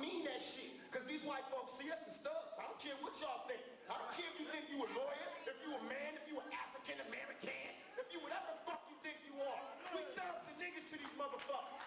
mean that shit. Because these white folks see us as thugs. I don't care what y'all think. I don't care if you think you a lawyer, if you a man, if you an African American, if you whatever the fuck you think you are. We thugs and niggas to these motherfuckers.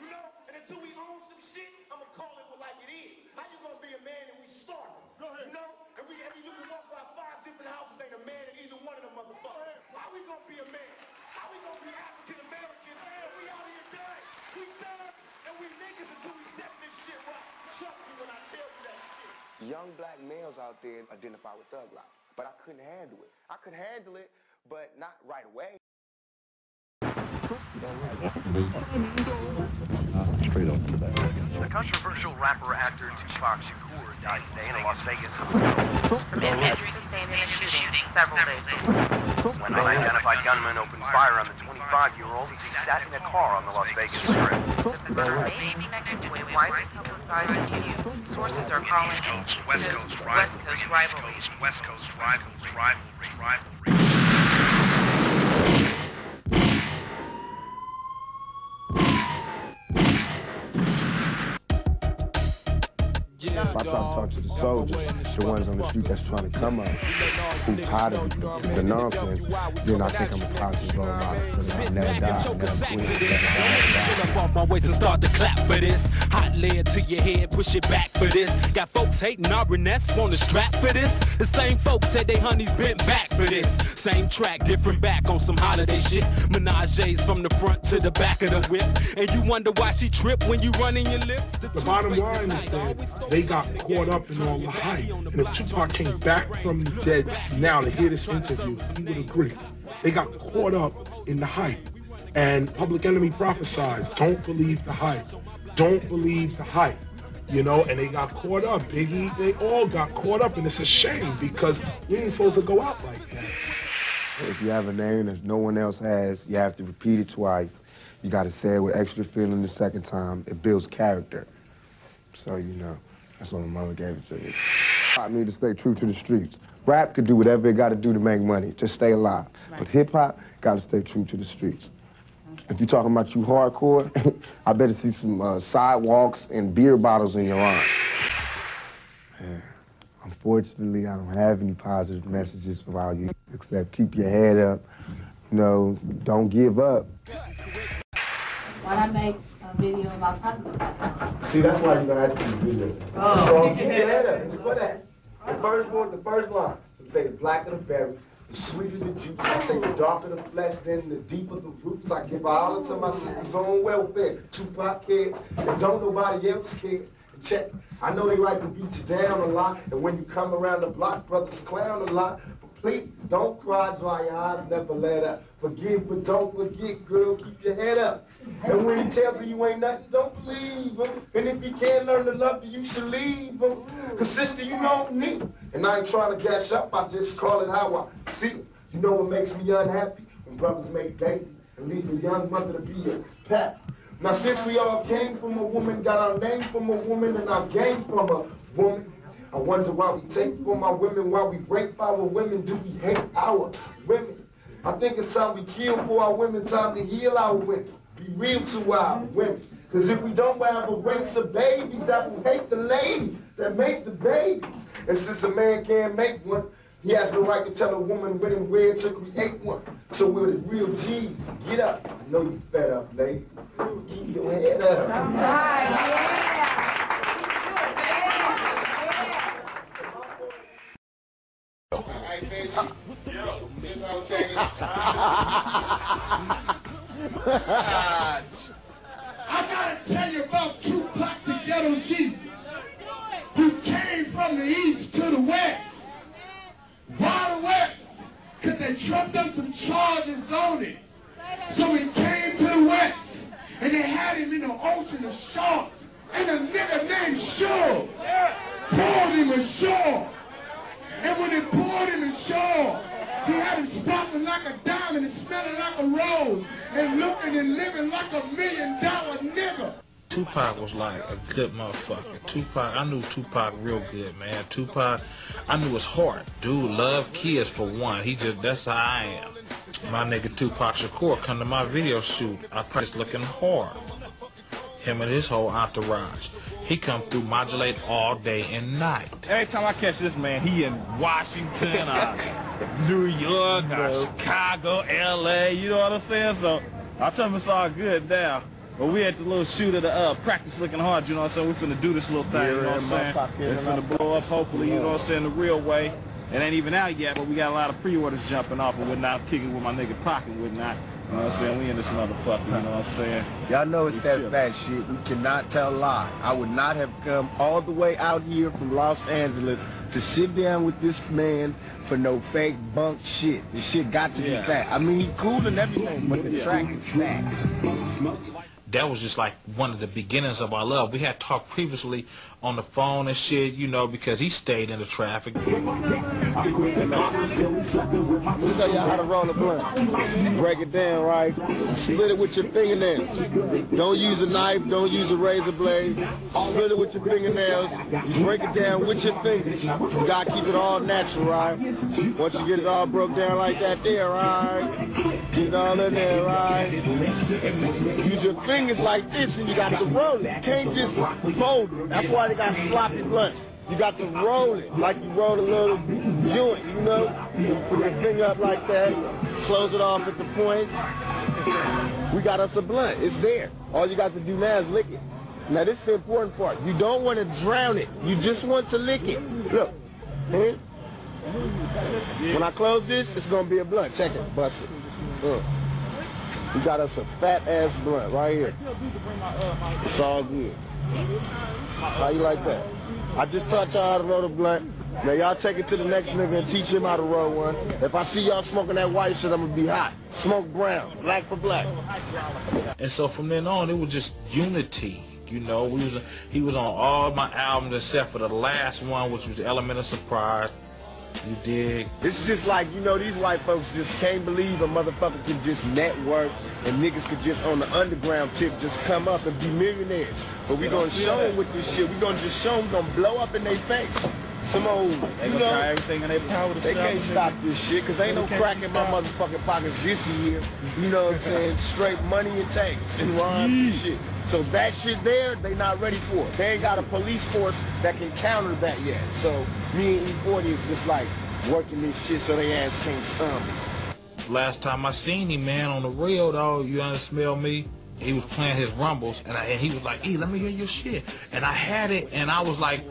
You know? And until we own some shit, I'ma call it like it is. How you gonna be a man and we starving? You know? And you can walk by 5 different houses, ain't a man in either one of them motherfuckers. How we gonna be a man? How we gonna be African Americans? And we out here dying. We thugs and we niggas until we set this shit right. Trust me when I tell you that shit. Young black males out there identify with thug life, but I couldn't handle it. I could handle it, but not right away. Straight up to the back. The controversial rapper actor Tupac Shakur died today in a Las Vegas From injuries sustained in a shooting several days before. when an unidentified gunman opened fire on the 25-year-old as he sat in a car on the Las Vegas Strip. The murder may be connected to a widely publicized feud. Sources are calling it West Coast rivalry. West Coast rivalry. If I try to talk to the soldiers, the ones on the street that's trying to come up, who tired of the nonsense, then I think I'm a positive role model because I'll never die, never quit. Off my waist and start to clap for this. Hot lead to your head, push it back for this. Got folks hating our Renettes, want to strap for this. The same folks said they honeys bent back for this. Same track, different back on some holiday shit. Menages from the front to the back of the whip. And you wonder why she tripped when you running your lips. The bottom line is that they got caught up in all the hype. And if Tupac came back from the dead now to hear this interview, he would agree. They got caught up in the hype. And Public Enemy prophesies, don't believe the hype. Don't believe the hype. You know, and they got caught up. Biggie, they all got caught up, and it's a shame because we ain't supposed to go out like that. If you have a name that no one else has, you have to repeat it twice. You got to say it with extra feeling the second time. It builds character. So, you know, that's what my mother gave it to me. Taught me to stay true to the streets. Rap could do whatever it got to do to make money, just stay alive. Right. But hip-hop got to stay true to the streets. If you're talking about you hardcore, I better see some sidewalks and beer bottles in your arm. Man, unfortunately, I don't have any positive messages for all you, except keep your head up, you know, don't give up. Why not make a video about positive? See, that's why you gotta have to see the video. So keep your head up. It's for that. The first line. So say the blacker the berry, the sweeter the juice. I say the darker the flesh, then the deeper the roots. I give all to my sister's own welfare. Tupac kids, and don't nobody else care. Check. I know they like to beat you down a lot, and when you come around the block, brothers clown a lot. But please, don't cry, dry your eyes, never let up. Forgive, but don't forget, girl, keep your head up. And when he tells you you ain't nothing, don't believe him. And if he can't learn to love you, you should leave him. Cause sister, you don't need him. And I ain't trying to gash up, I just call it how I see it. You know what makes me unhappy? When brothers make babies and leave a young mother to be a pap. Now since we all came from a woman, got our name from a woman, and our game from a woman, I wonder why we take from our women, why we rape our women, do we hate our women? I think it's time we kill for our women, time to heal our women. Be real to our women. Because if we don't have a race of babies that will hate the ladies that make the babies. And since a man can't make one, he has no right to tell a woman when and where to create one. So we're the real G's. Get up. I know you fed up, ladies. Keep your head up. All right, I gotta tell you about Tupac the Ghetto Jesus, who came from the east to the west. Why the west? Because they trumped up some charges on it. So he came to the west, and they had him in the ocean of sharks. And a nigga named Shaw poured him ashore. And when they poured him ashore, he had him sparkling like a diamond and smelling like a rose and looking and living like $1 million nigga. Tupac was like a good motherfucker. Tupac, I knew Tupac real good, man. Tupac, I knew his heart. Dude loved kids for one. That's how I am. My nigga Tupac Shakur come to my video shoot. I practiced looking hard. Him and his whole entourage. He come through modulate all day and night. Every time I catch this man, he in Washington, New York, Chicago, LA, you know what I'm saying? So I tell him it's all good now. But we at the little shoot of the practice looking hard, you know what I'm saying? We finna do this little thing, you know what I'm saying? We finna blow up, hopefully, you know what I'm saying, the real way. It ain't even out yet, but we got a lot of pre-orders jumping off and whatnot, kicking with my nigga Pac and whatnot. You know what I'm saying? We in this motherfucker, you know what I'm saying? Y'all know it's that fat shit. We cannot tell a lie. I would not have come all the way out here from Los Angeles to sit down with this man for no fake bunk shit. This shit got to be fat. I mean, he cool and everything, but the track is fat. That was just like one of the beginnings of our love. We had talked previously on the phone and shit, you know, because he stayed in the traffic. Let me tell y'all how to roll a blunt. Break it down, right? Split it with your fingernails. Don't use a knife, don't use a razor blade. Split it with your fingernails. You break it down with your fingers. You gotta keep it all natural, right? Once you get it all broke down like that there, right? Get it all in there, right? Use your fingers like this and you got to roll it. You can't just fold it. That's why they got sloppy blunts. You got to roll it like you roll a little joint, you know? Put your finger up like that, close it off at the points. We got us a blunt. It's there. All you got to do now is lick it. Now this is the important part. You don't want to drown it. You just want to lick it. Look. When I close this, it's going to be a blunt. Check it. Bust it. We got us a fat ass blunt right here. It's all good. How you like that? I just taught y'all how to roll the blunt. Now y'all take it to the next nigga and teach him how to roll one. If I see y'all smoking that white shit, I'm gonna be hot. Smoke brown, black for black. And so from then on, it was just unity. You know, he was on all my albums except for the last one, which was Element of Surprise. You dig? It's just like, you know, these white folks just can't believe a motherfucker can just network and niggas could just on the underground tip just come up and be millionaires. But we gonna show them with this shit. We gonna just show them, we gonna blow up in their face. Some old, you know, try everything in their power to they can't stop this shit, cause ain't no crack in my motherfucking pockets this year. You know what I'm saying? Straight money and tanks and rhymes and shit. So that shit there, they not ready for it. They ain't got a police force that can counter that yet. So me and E40 is just like working this shit so they ass can't stumble. Last time I seen him, man, on the real, though, you smell me? He was playing his rumbles, and he was like, "Hey, let me hear your shit." And I had it, and I was like,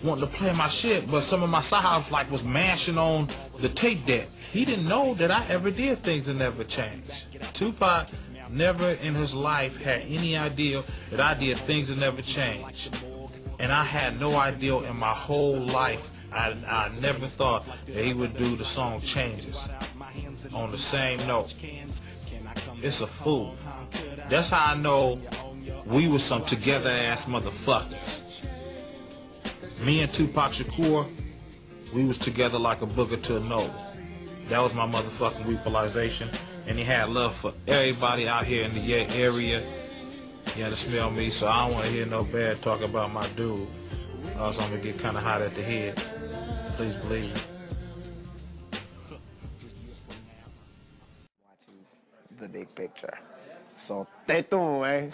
wanting to play my shit, but some of my sahabs was mashing on the tape deck. He didn't know that I ever did Things That Never Change. Tupac never in his life had any idea that I did Things That Never Change. And I had no idea in my whole life, I never thought that he would do the song Changes on the same note. It's a fool. That's how I know we were some together-ass motherfuckers. Me and Tupac Shakur, we was together like a booger to a nose. That was my motherfucking repolarization. And he had love for everybody out here in the area. You had to smell me, so I don't want to hear no bad talk about my dude. Or else I'm going to get kind of hot at the head. Please believe me. Watching the big picture. So, stay tuned, eh?